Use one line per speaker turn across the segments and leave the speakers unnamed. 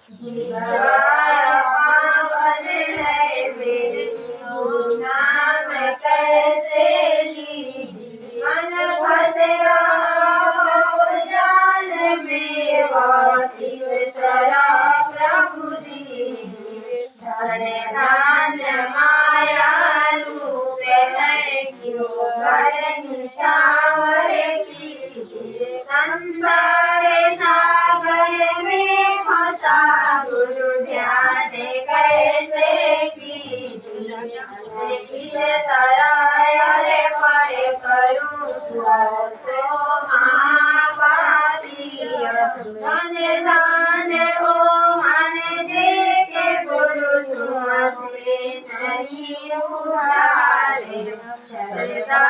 जीवन पावन है मेरे, गुरु नाम कैसे लीजिए। मन फंसे जाल में और इस तरह प्रभु दीजिए। धन धान्य माया रूप है क्यों करनी चावर कीजिए। संसार सागर में फंसा गुरु ध्यान कैसे कीजिए। किस तरह अरे पढ़े करूँ तो महापापी। धन दान हो मन दे के गुरु तुमसे नहीं उधारे। श्रद्धा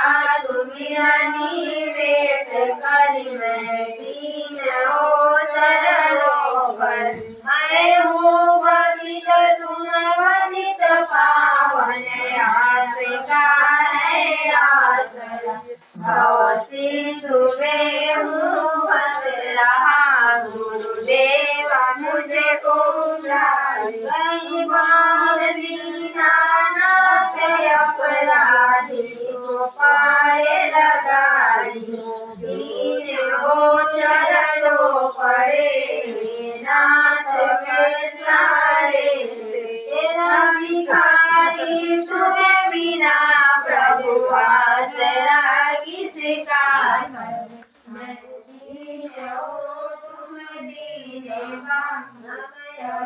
सुमिरनी वेट करि मैं दीन हो चरणों पर। मैं हूँ पतित तुम वनित पावन, आपका है आसरा। भव सिंधु में हूँ फंस रहा, गुरुदेव मुझे उबार। कई बार दीनानाथ अपराधी को पार लगाई। दीन हो चरणों पड़े नाथ के सहारे। तेरा भिखारी तुम्हें बिना प्रभु आसरा किसका। मैं दीन हो तुम दीन,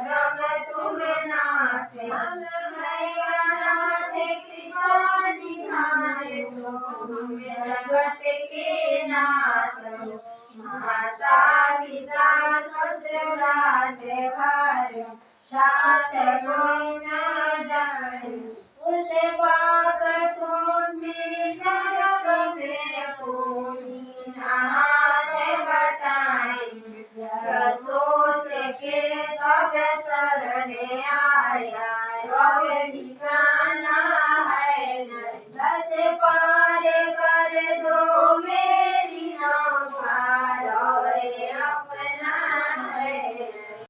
रम तुम नाथ। हम है अनाथ कृपा निधान, तुम जगत के नाथ। माता पिता ससुराल भाई, साथ कोई न जाए। उस पाप को